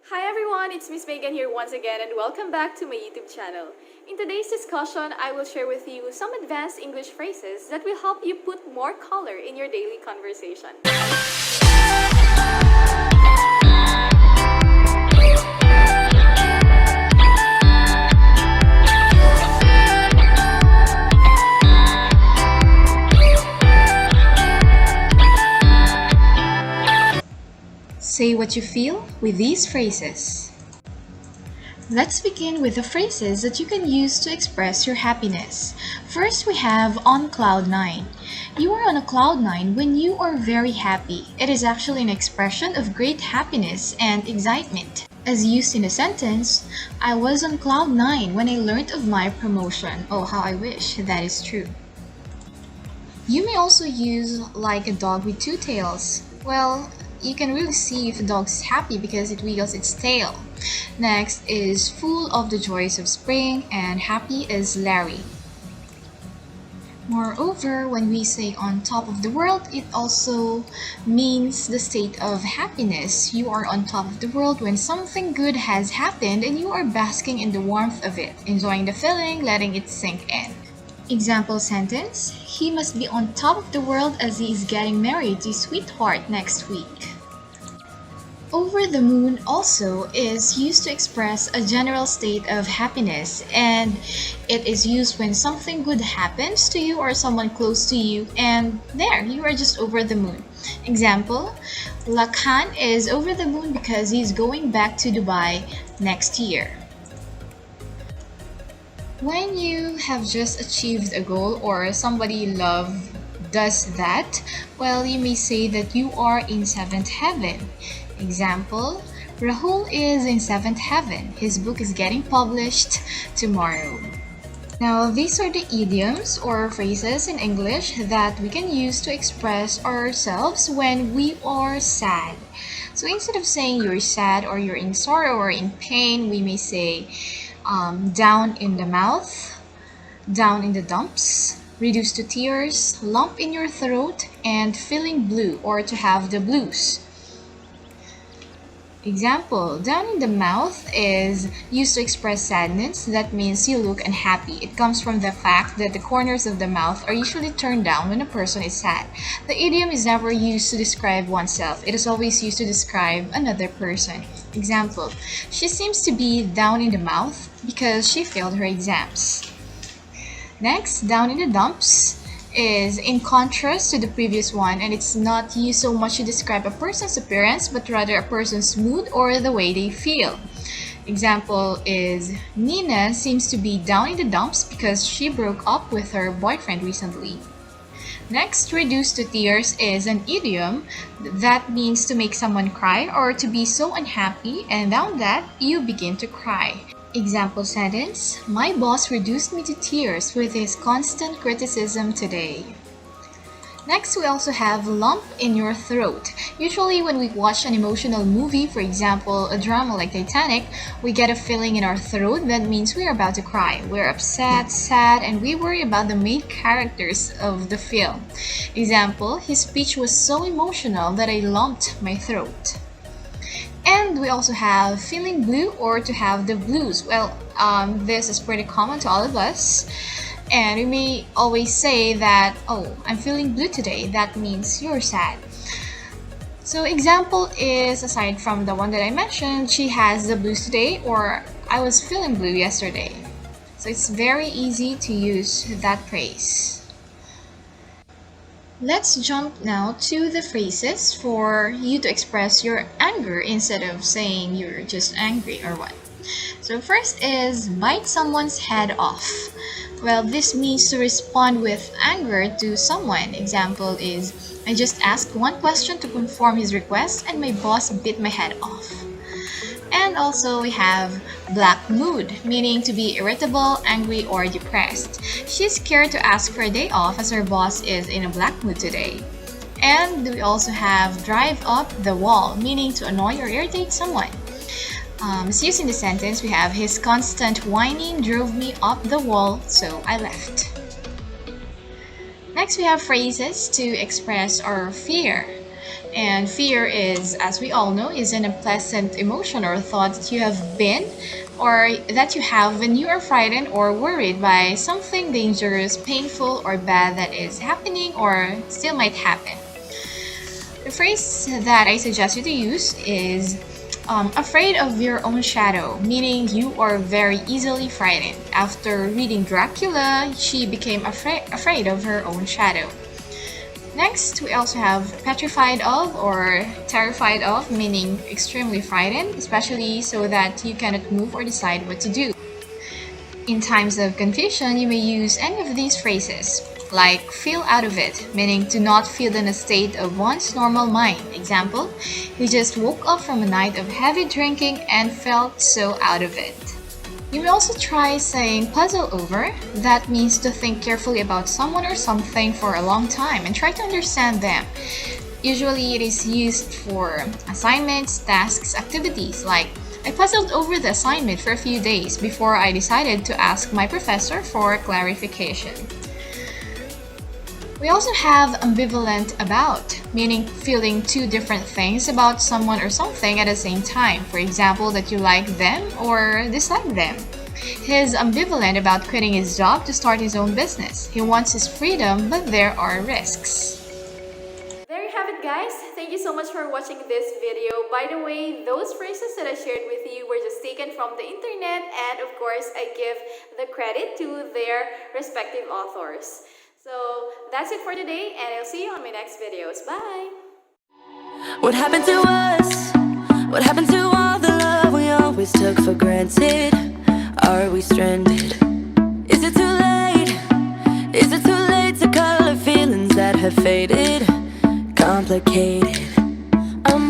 Hi everyone, it's Miss Megan here once again and welcome back to my YouTube channel. In today's discussion, I will share with you some advanced English phrases that will help you put more color in your daily conversation. Say what you feel with these phrases. Let's begin with the phrases that you can use to express your happiness. First, we have on cloud nine. You are on a cloud nine when you are very happy. It is actually an expression of great happiness and excitement. As used in a sentence, I was on cloud nine when I learned of my promotion. Oh, how I wish that is true. You may also use like a dog with two tails. Well, you can really see if a dog's happy because it wiggles its tail. Next is full of the joys of spring and happy as Larry. Moreover, when we say on top of the world, it also means the state of happiness. You are on top of the world when something good has happened and you are basking in the warmth of it, enjoying the feeling, letting it sink in. Example sentence, he must be on top of the world as he is getting married to his sweetheart next week. Over the moon also is used to express a general state of happiness, and it is used when something good happens to you or someone close to you and there you are just over the moon. Example, Lakan is over the moon because he's going back to Dubai next year. When you have just achieved a goal or somebody you love does that, well, you may say that you are in seventh heaven. Example, Rahul is in seventh heaven. His book is getting published tomorrow. Now, these are the idioms or phrases in English that we can use to express ourselves when we are sad. So instead of saying you're sad or you're in sorrow or in pain, we may say down in the mouth, down in the dumps, reduced to tears, lump in your throat, and feeling blue or to have the blues. Example, down in the mouth is used to express sadness. That means you look unhappy. It comes from the fact that the corners of the mouth are usually turned down when a person is sad. The idiom is never used to describe oneself. It is always used to describe another person. Example, she seems to be down in the mouth because she failed her exams. Next, down in the dumps is in contrast to the previous one, and it's not used so much to describe a person's appearance but rather a person's mood or the way they feel. Example is Nina seems to be down in the dumps because she broke up with her boyfriend recently. Next, reduced to tears is an idiom that means to make someone cry or to be so unhappy, and down that you begin to cry. Example sentence, my boss reduced me to tears with his constant criticism today. Next, we also have lump in your throat. Usually when we watch an emotional movie, for example, a drama like Titanic, we get a feeling in our throat that means we're about to cry. We're upset, sad, and we worry about the main characters of the film. Example, his speech was so emotional that I lumped my throat. And we also have feeling blue or to have the blues. Well, this is pretty common to all of us. And we may always say that, oh, I'm feeling blue today. That means you're sad. So example is, aside from the one that I mentioned, she has the blues today, or I was feeling blue yesterday. So it's very easy to use that phrase. Let's jump now to the phrases for you to express your anger instead of saying you're just angry or what. So first is bite someone's head off. Well, this means to respond with anger to someone. Example is, I just asked one question to conform his request and my boss bit my head off. And also we have black mood, meaning to be irritable, angry, or depressed. She's scared to ask for a day off as her boss is in a black mood today. And we also have drive up the wall, meaning to annoy or irritate someone. As used in the sentence, we have his constant whining drove me up the wall, so I left. Next, we have phrases to express our fear. And fear is, as we all know, is an unpleasant emotion or thought that you have been or that you have when you are frightened or worried by something dangerous, painful, or bad that is happening or still might happen. The phrase that I suggest you to use is afraid of your own shadow, meaning you are very easily frightened. After reading Dracula, she became afraid of her own shadow. Next, we also have petrified of or terrified of, meaning extremely frightened, especially so that you cannot move or decide what to do. In times of confusion, you may use any of these phrases, like feel out of it, meaning to not feel in a state of one's normal mind. Example, he just woke up from a night of heavy drinking and felt so out of it. You may also try saying puzzle over. That means to think carefully about someone or something for a long time and try to understand them. Usually it is used for assignments, tasks, activities like I puzzled over the assignment for a few days before I decided to ask my professor for clarification. We also have ambivalent about, meaning feeling two different things about someone or something at the same time. For example, that you like them or dislike them. He's ambivalent about quitting his job to start his own business. He wants his freedom, but there are risks. There you have it, guys. Thank you so much for watching this video. By the way, those phrases that I shared with you were just taken from the internet, and of course, I give the credit to their respective authors. So that's it for today, and I'll see you on my next videos. Bye! What happened to us? What happened to all the love we always took for granted? Are we stranded? Is it too late? Is it too late to color feelings that have faded? Complicated. I'm